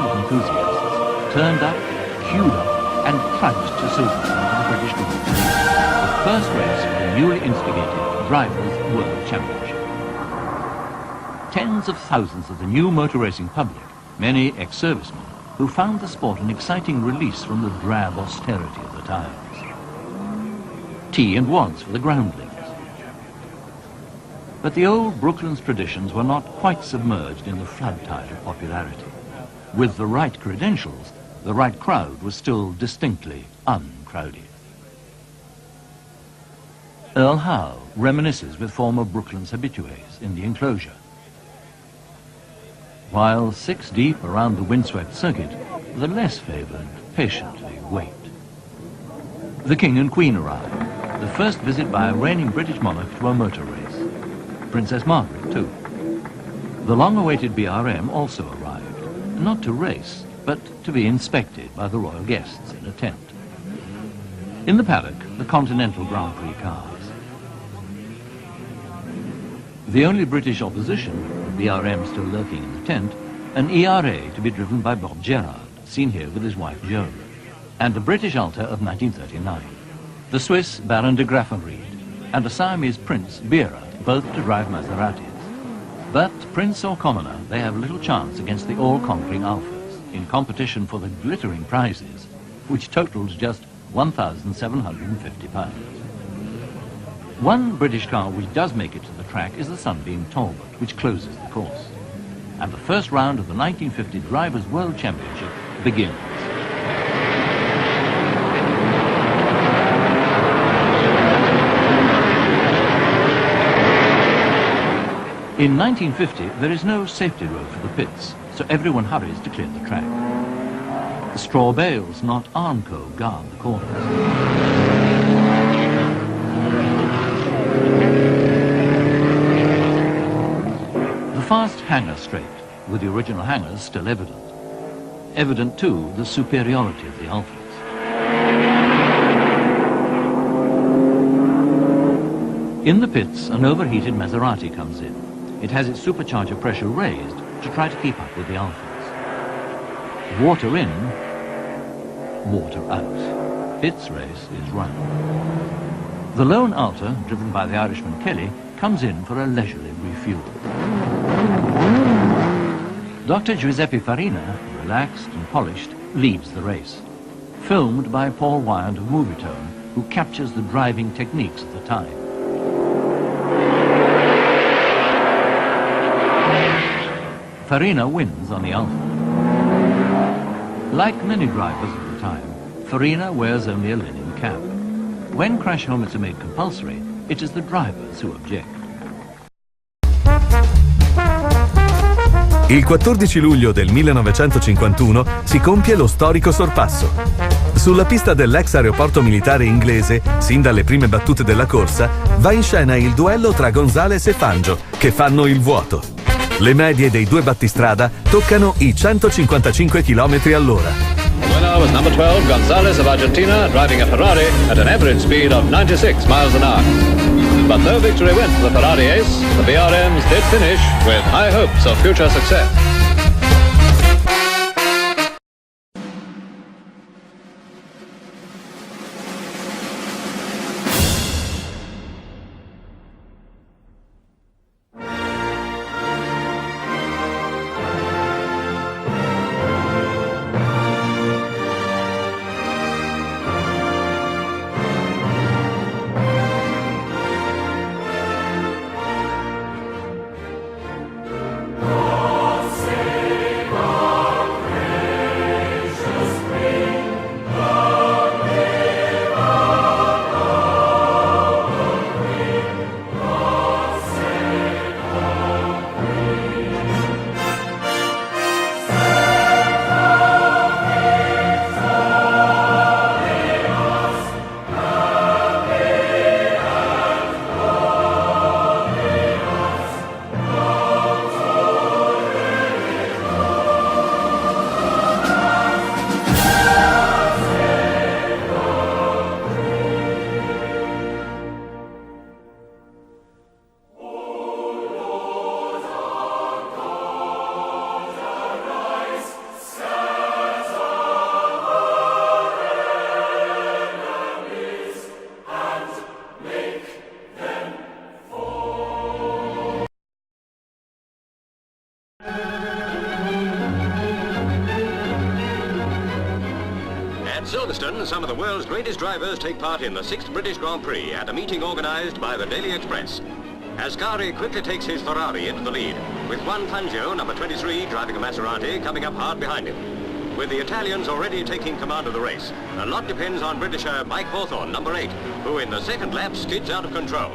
of enthusiasts turned up, queued up, and trudged to Silverstone for the British Grand Prix, the first race of the newly instigated Drivers' World Championship. Tens of thousands of the new motor racing public, many ex-servicemen, who found the sport an exciting release from the drab austerity of the times. Tea and wads for the groundlings. But the old Brooklands traditions were not quite submerged in the flood tide of popularity. With the right credentials, the right crowd was still distinctly uncrowded. Earl Howe reminisces with former Brooklands habitués in the enclosure. While 6 deep around the windswept circuit, the less favoured patiently wait. The King and Queen arrive, the first visit by a reigning British monarch to a motor race. Princess Margaret, too. The long-awaited BRM also arrived, not to race, but to be inspected by the royal guests in a tent. In the paddock, the Continental Grand Prix cars. The only British opposition, the BRM still lurking in the tent, an ERA to be driven by Bob Gerard, seen here with his wife Joan, and a British Alta of 1939. The Swiss Baron de Graffenried, and a Siamese Prince, Bera, both to drive Maseratis. But, prince or commoner, they have little chance against the all-conquering Alphas, in competition for the glittering prizes, which totals just £1,750. One British car which does make it to the track is the Sunbeam Talbot, which closes the course. And the first round of the 1950 Drivers' World Championship begins. In 1950, there is no safety road for the pits, so everyone hurries to clear the track. The straw bales, not Armco, guard the corners. The fast hangar straight, with the original hangars still evident. Evident, too, the superiority of the Alphas. In the pits, an overheated Maserati comes in. It has its supercharger pressure raised to try to keep up with the Alphas. Water in, water out. Its race is run. The lone Alta, driven by the Irishman Kelly, comes in for a leisurely refuel. Dr. Giuseppe Farina, relaxed and polished, leads the race. Filmed by Paul Wyand of Movietone, who captures the driving techniques of the time. Farina wins on the Alfa. Like many drivers of the time, Farina wears only a linen cap. When crash helmets are made compulsory, it is the drivers who object. Il 14 luglio del 1951 si compie lo storico sorpasso. Sulla pista dell'ex aeroporto militare inglese, sin dalle prime battute della corsa, va in scena il duello tra Gonzales e Fangio, che fanno il vuoto. Le medie dei due battistrada toccano i 155 km all'ora. The winner was number 12, Gonzales of Argentina, driving a Ferrari at an average speed of 96 miles an hour. But no victory went for the Ferrari ace. The BRMs did finish with high hopes of future success. Say At Silverstone, some of the world's greatest drivers take part in the 6th British Grand Prix at a meeting organised by the Daily Express. Ascari quickly takes his Ferrari into the lead, with Juan Fangio, number 23, driving a Maserati, coming up hard behind him. With the Italians already taking command of the race, a lot depends on Britisher Mike Hawthorn, number 8, who in the second lap skids out of control.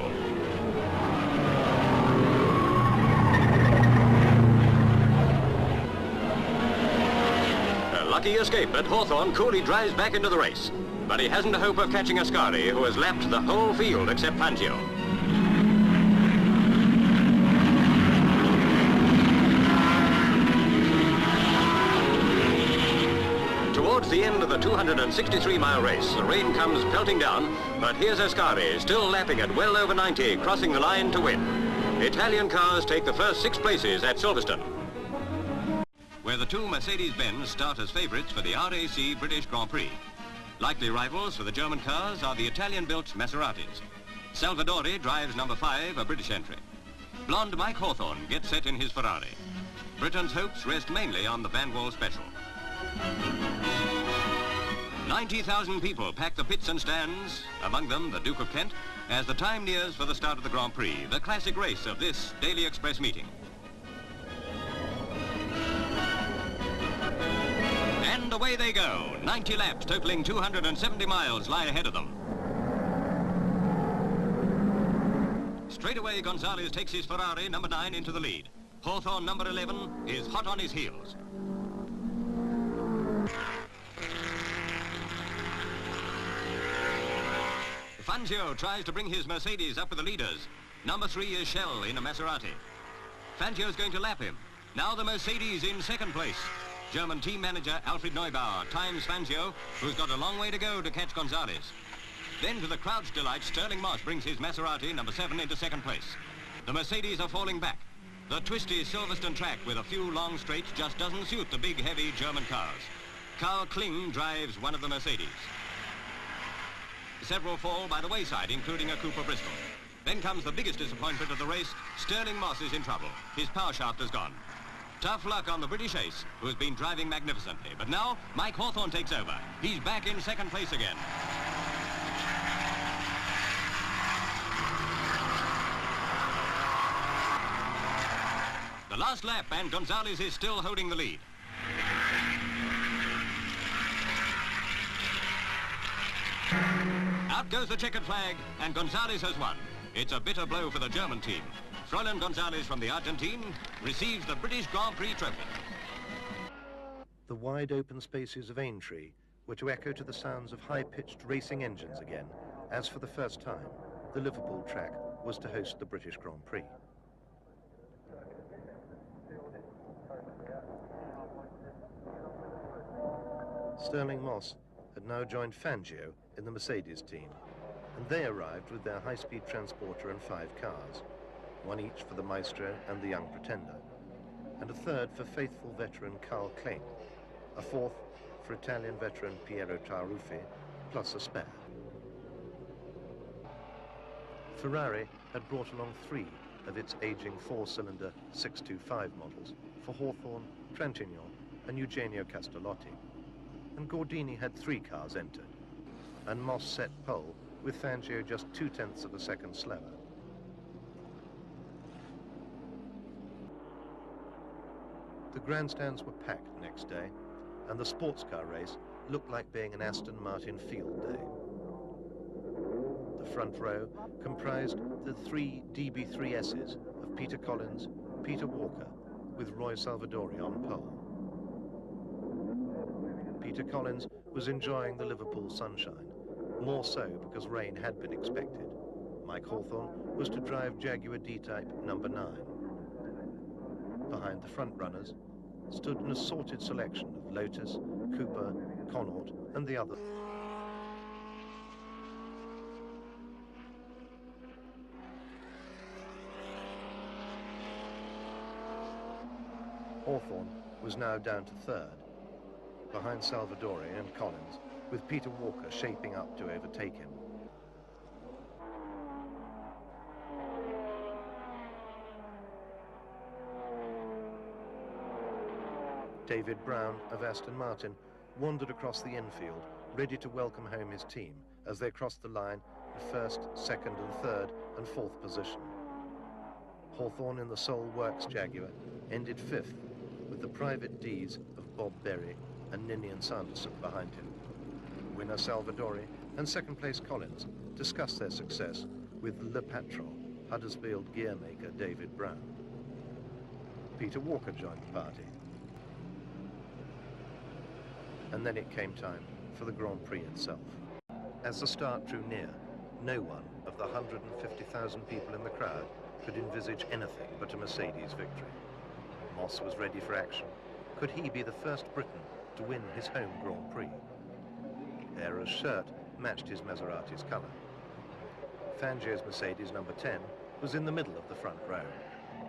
Lucky escape, but Hawthorn coolly drives back into the race. But he hasn't a hope of catching Ascari, who has lapped the whole field except Fangio. Towards the end of the 263-mile race, the rain comes pelting down, but here's Ascari, still lapping at well over 90, crossing the line to win. Italian cars take the first 6 places at Silverstone, where the 2 Mercedes-Benz start as favourites for the RAC British Grand Prix. Likely rivals for the German cars are the Italian-built Maseratis. Salvadori drives number 5, a British entry. Blonde Mike Hawthorn gets set in his Ferrari. Britain's hopes rest mainly on the Van Wall Special. 90,000 people pack the pits and stands, among them the Duke of Kent, as the time nears for the start of the Grand Prix, the classic race of this Daily Express meeting. And away they go. 90 laps totaling 270 miles lie ahead of them. Straight away, Gonzalez takes his Ferrari, number 9, into the lead. Hawthorn, number 11, is hot on his heels. Fangio tries to bring his Mercedes up with the leaders. Number 3 is Shell in a Maserati. Fangio's going to lap him. Now the Mercedes in second place. German team manager Alfred Neubauer times Fangio, who's got a long way to go to catch Gonzalez. Then, to the crowd's delight, Stirling Moss brings his Maserati, number 7, into second place. The Mercedes are falling back. The twisty Silverstone track with a few long straights just doesn't suit the big, heavy German cars. Karl Kling drives one of the Mercedes. Several fall by the wayside, including a Cooper Bristol. Then comes the biggest disappointment of the race. Stirling Moss is in trouble. His power shaft has gone. Tough luck on the British ace, who has been driving magnificently. But now, Mike Hawthorn takes over. He's back in second place again. The last lap, and Gonzalez is still holding the lead. Out goes the checkered flag, and Gonzalez has won. It's a bitter blow for the German team. Froilan Gonzalez from the Argentine receives the British Grand Prix trophy. The wide open spaces of Aintree were to echo to the sounds of high-pitched racing engines again, as for the first time, the Liverpool track was to host the British Grand Prix. Stirling Moss had now joined Fangio in the Mercedes team, and they arrived with their high-speed transporter and 5 cars. 1 each for the Maestro and the Young Pretender, and a 3rd for faithful veteran Karl Kling, a 4th for Italian veteran Piero Taruffi, plus a spare. Ferrari had brought along 3 of its aging 4-cylinder 625 models for Hawthorn, Trintignant and Eugenio Castellotti, and Gordini had 3 cars entered, and Moss set pole with Fangio just 0.2 of a second slower. The grandstands were packed next day, and the sports car race looked like being an Aston Martin field day. The front row comprised the 3 DB3Ss of Peter Collins, Peter Walker, with Roy Salvadori on pole. Peter Collins was enjoying the Liverpool sunshine, more so because rain had been expected. Mike Hawthorn was to drive Jaguar D-Type number 9. Behind the front runners stood an assorted selection of Lotus, Cooper, Connaught and the others. Hawthorn was now down to 3rd, behind Salvadori and Collins, with Peter Walker shaping up to overtake him. David Brown of Aston Martin wandered across the infield, ready to welcome home his team as they crossed the line in first, second and third and fourth position. Hawthorn in the Sole Works Jaguar ended fifth, with the private Ds of Bob Berry and Ninian Sanderson behind him. Winner Salvadori and second place Collins discussed their success with Le Patron, Huddersfield gearmaker David Brown. Peter Walker joined the party. And then it came time for the Grand Prix itself. As the start drew near, no one of the 150,000 people in the crowd could envisage anything but a Mercedes victory. Moss was ready for action. Could he be the first Briton to win his home Grand Prix? Hera's shirt matched his Maserati's colour. Fangio's Mercedes number 10 was in the middle of the front row,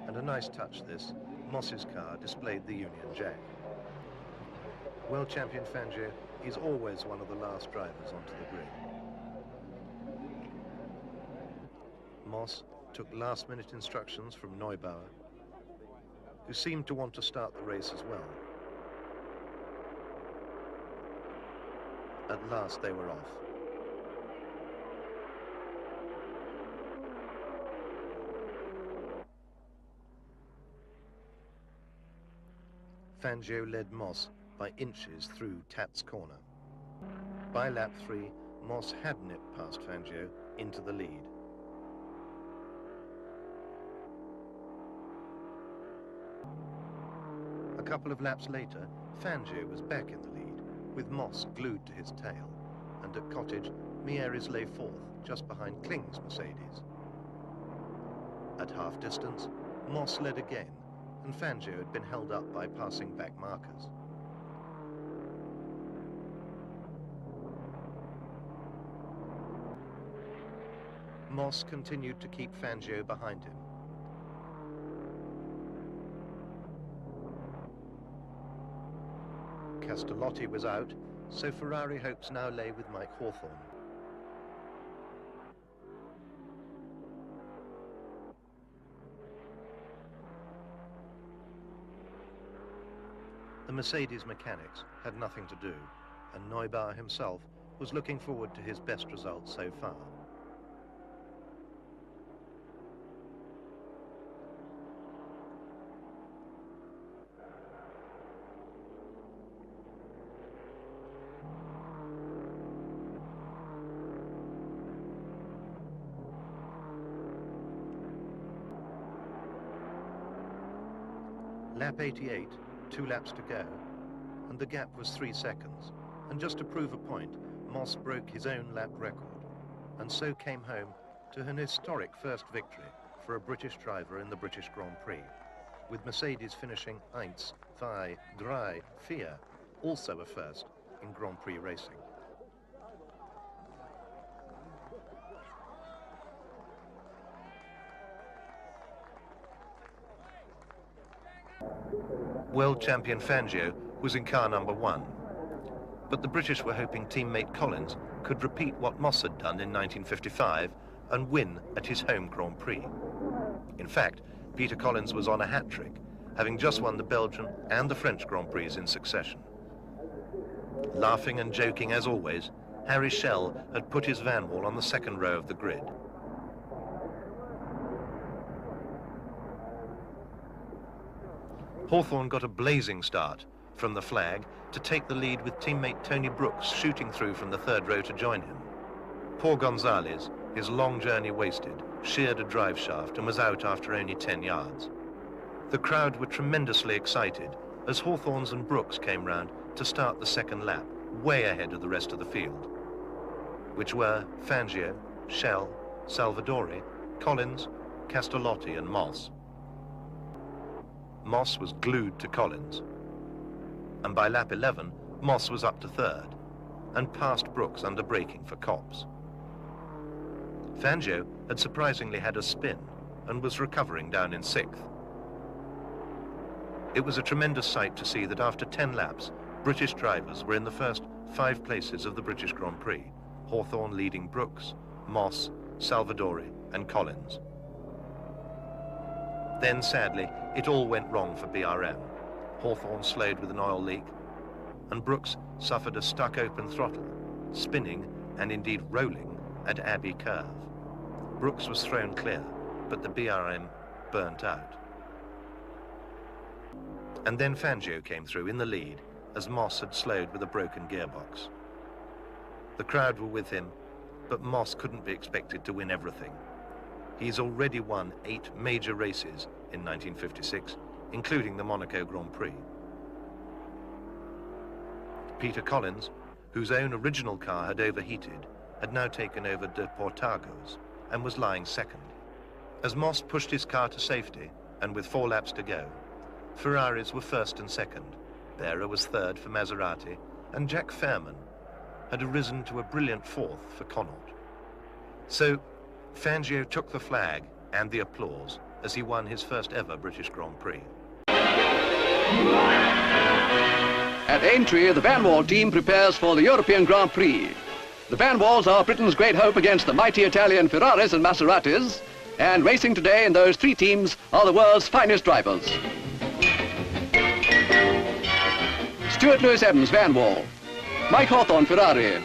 and a nice touch this, Moss's car displayed the Union Jack. World champion Fangio is always one of the last drivers onto the grid. Moss took last-minute instructions from Neubauer, who seemed to want to start the race as well. At last they were off. Fangio led Moss by inches through Tat's corner. By lap 3, Moss had nipped past Fangio into the lead. A couple of laps later, Fangio was back in the lead, with Moss glued to his tail, and at Cottage, Mieres lay fourth, just behind Kling's Mercedes. At half distance, Moss led again, and Fangio had been held up by passing back markers. Moss continued to keep Fangio behind him. Castellotti was out, so Ferrari hopes now lay with Mike Hawthorn. The Mercedes mechanics had nothing to do, and Neubauer himself was looking forward to his best result so far. Lap 88, 2 laps to go, and the gap was 3 seconds. And just to prove a point, Moss broke his own lap record, and so came home to an historic first victory for a British driver in the British Grand Prix, with Mercedes finishing 1, 2, 3, 4, also a first in Grand Prix racing. World champion Fangio was in car number 1, but the British were hoping teammate Collins could repeat what Moss had done in 1955 and win at his home Grand Prix. In fact, Peter Collins was on a hat-trick, having just won the Belgian and the French Grand Prix in succession. Laughing and joking as always, Harry Schell had put his Vanwall on the second row of the grid. Hawthorn got a blazing start from the flag to take the lead with teammate Tony Brooks shooting through from the third row to join him. Poor Gonzalez, his long journey wasted, sheared a drive shaft and was out after only 10 yards. The crowd were tremendously excited as Hawthorns and Brooks came round to start the second lap, way ahead of the rest of the field, which were Fangio, Schell, Salvadori, Collins, Castellotti and Moss. Moss was glued to Collins, and by lap 11, Moss was up to third and passed Brooks under braking for Copse. Fangio had surprisingly had a spin and was recovering down in 6th. It was a tremendous sight to see that after 10 laps, British drivers were in the first 5 places of the British Grand Prix, Hawthorn leading Brooks, Moss, Salvadori and Collins. Then, sadly, it all went wrong for BRM. Hawthorn slowed with an oil leak, and Brooks suffered a stuck-open throttle, spinning and indeed rolling at Abbey Curve. Brooks was thrown clear, but the BRM burnt out. And then Fangio came through in the lead as Moss had slowed with a broken gearbox. The crowd were with him, but Moss couldn't be expected to win everything. He's already won 8 major races in 1956, including the Monaco Grand Prix. Peter Collins, whose own original car had overheated, had now taken over De Portago's and was lying second. As Moss pushed his car to safety, and with 4 laps to go, Ferraris were first and second. Behra was third for Maserati, and Jack Fairman had arisen to a brilliant 4th for Connaught. So Fangio took the flag and the applause as he won his first ever British Grand Prix. At Aintree, the Vanwall team prepares for the European Grand Prix. The Vanwalls are Britain's great hope against the mighty Italian Ferraris and Maseratis, and racing today in those 3 teams are the world's finest drivers. Stuart Lewis Evans, Vanwall. Mike Hawthorne, Ferrari.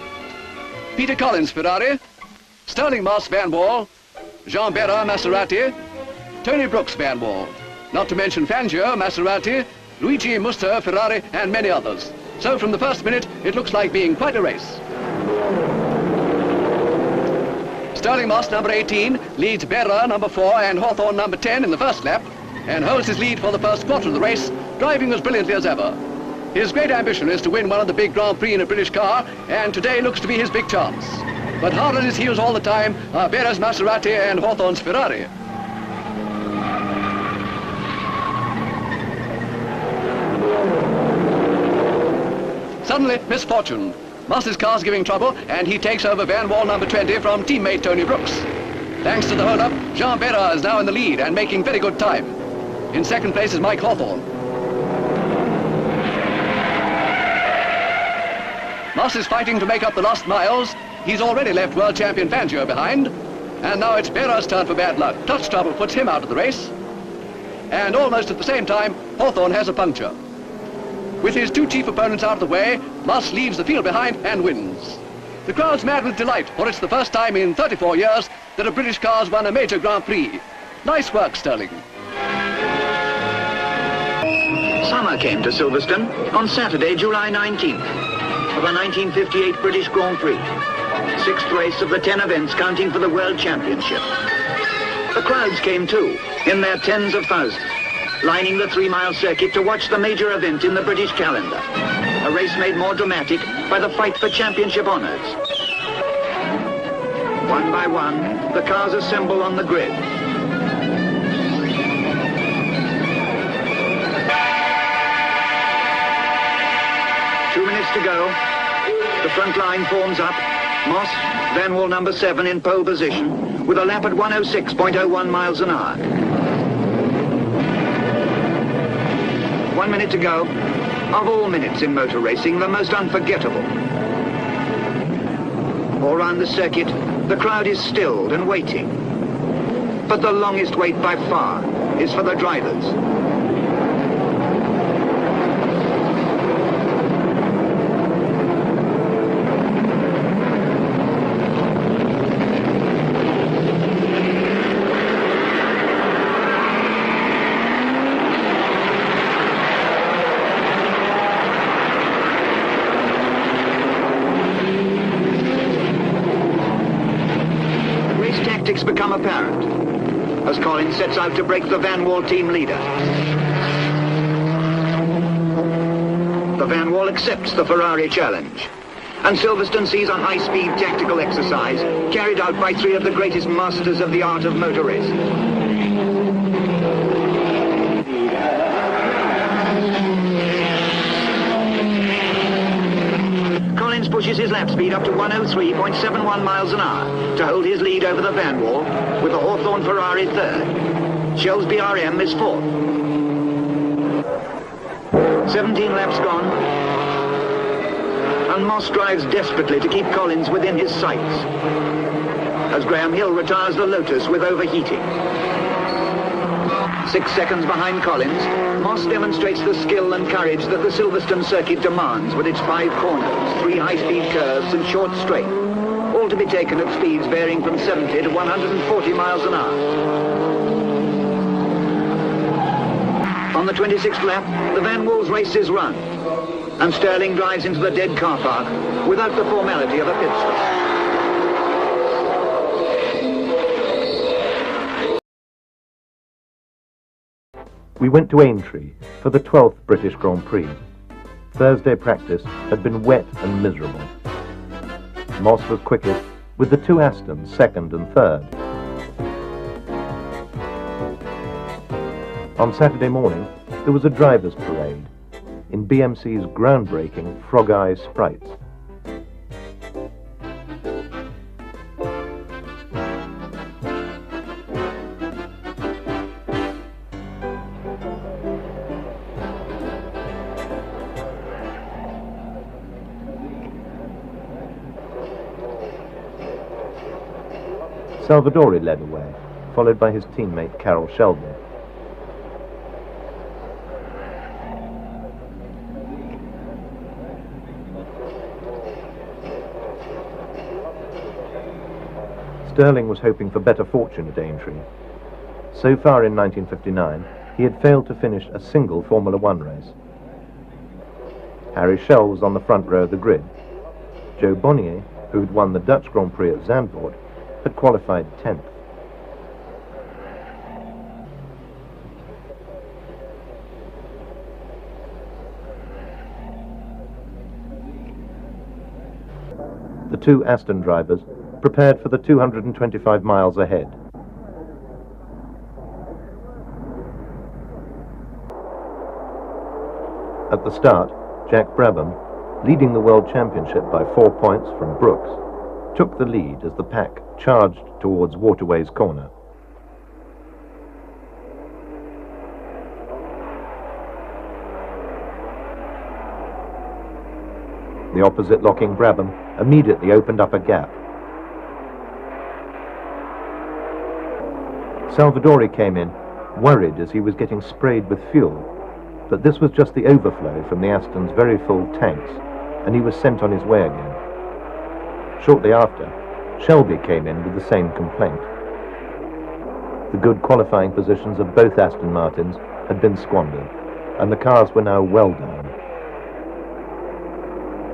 Peter Collins, Ferrari. Sterling Moss, Vanwall. Jean Behra, Maserati. Tony Brooks, Vanwall. Not to mention Fangio, Maserati, Luigi Muster, Ferrari, and many others. So from the first minute, it looks like being quite a race. Sterling Moss, number 18, leads Behra, number 4, and Hawthorne, number 10, in the first lap, and holds his lead for the first quarter of the race, driving as brilliantly as ever. His great ambition is to win one of the big Grand Prix in a British car, and today looks to be his big chance. But hard on his heels all the time are Behra's Maserati and Hawthorne's Ferrari. Suddenly, misfortune. Moss's car's giving trouble, and he takes over Vanwall number 20 from teammate Tony Brooks. Thanks to the hold-up, Jean Behra is now in the lead and making very good time. In second place is Mike Hawthorne. Moss is fighting to make up the lost miles. He's already left world champion Fangio behind. And now it's Behra's turn for bad luck. Touch trouble puts him out of the race. And almost at the same time, Hawthorne has a puncture. With his 2 chief opponents out of the way, Moss leaves the field behind and wins. The crowd's mad with delight, for it's the first time in 34 years that a British car's won a major Grand Prix. Nice work, Sterling. Summer came to Silverstone on Saturday, July 19th, for the 1958 British Grand Prix, 6th race of the 10 events counting for the World Championship. The crowds came too, in their tens of thousands, lining the 3-mile circuit to watch the major event in the British calendar, a race made more dramatic by the fight for championship honours. One by one, the cars assemble on the grid. To go. The front line forms up. Moss, Vanwall number 7 in pole position with a lap at 106.01 miles an hour. 1 minute to go. Of all minutes in motor racing, the most unforgettable. All round the circuit, the crowd is stilled and waiting. But the longest wait by far is for the drivers. Become apparent as Collins sets out to break the Vanwall team leader. The Vanwall accepts the Ferrari challenge, and Silverstone sees a high-speed tactical exercise carried out by 3 of the greatest masters of the art of motor racing. Collins pushes his lap speed up to 103.71 miles an hour to hold his lead over the Vanwall, with the Hawthorne Ferrari 3rd. Shell's BRM is 4th. 17 laps gone, and Moss drives desperately to keep Collins within his sights, as Graham Hill retires the Lotus with overheating. 6 seconds behind Collins, Moss demonstrates the skill and courage that the Silverstone circuit demands with its 5 corners, 3 high-speed curves and short straight, all to be taken at speeds varying from 70 to 140 miles an hour. On the 26th lap, the Van Wals race is run, and Stirling drives into the dead car park without the formality of a pit stop. We went to Aintree for the 12th British Grand Prix. Thursday practice had been wet and miserable. Moss was quickest, with the 2 Astons second and third. On Saturday morning, there was a driver's parade in BMC's groundbreaking Frog Eye Sprites. Salvadori led away, followed by his teammate Carroll Shelby. Stirling was hoping for better fortune at Aintree. So far in 1959, he had failed to finish a single Formula One race. Harry Schell was on the front row of the grid. Joe Bonnier, who had won the Dutch Grand Prix at Zandvoort, had qualified 10th. The 2 Aston drivers prepared for the 225 miles ahead. At the start, Jack Brabham, leading the World Championship by 4 points from Brooks, took the lead as the pack charged towards Waterways Corner. The opposite locking Brabham immediately opened up a gap. Salvadori came in, worried as he was getting sprayed with fuel, but this was just the overflow from the Aston's very full tanks, and he was sent on his way again. Shortly after, Shelby came in with the same complaint. The good qualifying positions of both Aston Martins had been squandered, and the cars were now well down.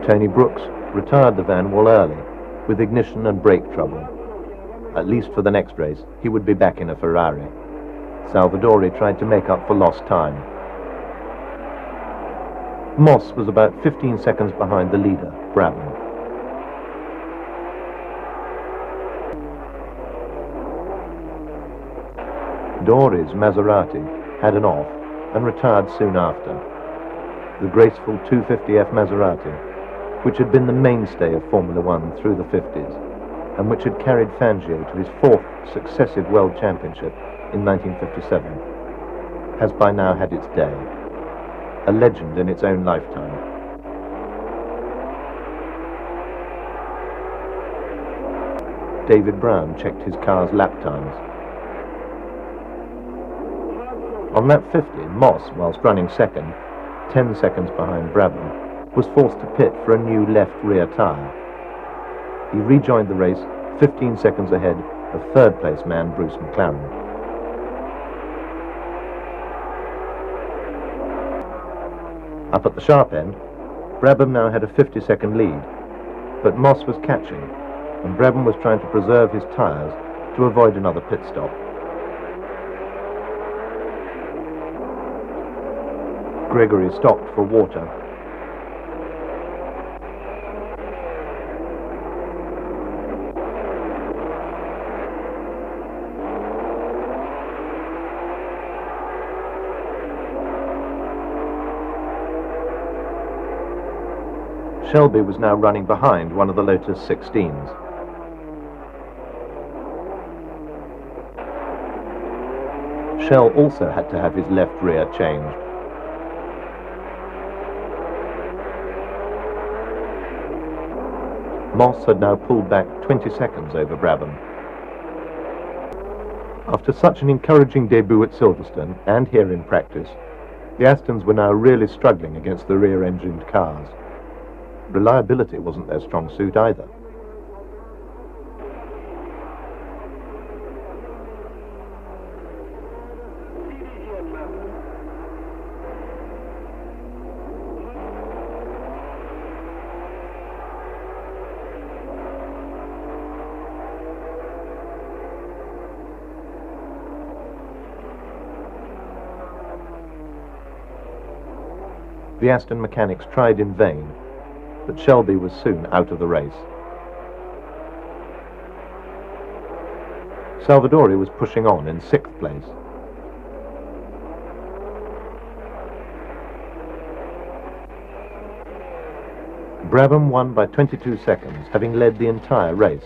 Tony Brooks retired the Van Wal early, with ignition and brake trouble. At least for the next race, he would be back in a Ferrari. Salvadori tried to make up for lost time. Moss was about 15 seconds behind the leader, Brabham. Dory's Maserati had an off and retired soon after. The graceful 250F Maserati, which had been the mainstay of Formula One through the 50s, and which had carried Fangio to his 4th successive World Championship in 1957, has by now had its day, a legend in its own lifetime. David Brown checked his car's lap times. On lap 50, Moss, whilst running second, 10 seconds behind Brabham, was forced to pit for a new left rear tyre. He rejoined the race 15 seconds ahead of third-place man Bruce McLaren. Up at the sharp end, Brabham now had a 50-second lead, but Moss was catching, and Brabham was trying to preserve his tyres to avoid another pit stop. Gregory stopped for water. Shelby was now running behind one of the Lotus 16s. Schell also had to have his left rear changed. Moss had now pulled back 20 seconds over Brabham. After such an encouraging debut at Silverstone and here in practice, the Astons were now really struggling against the rear-engined cars. Reliability wasn't their strong suit either. The Aston mechanics tried in vain, but Shelby was soon out of the race. Salvadori was pushing on in 6th place. Brabham won by 22 seconds, having led the entire race.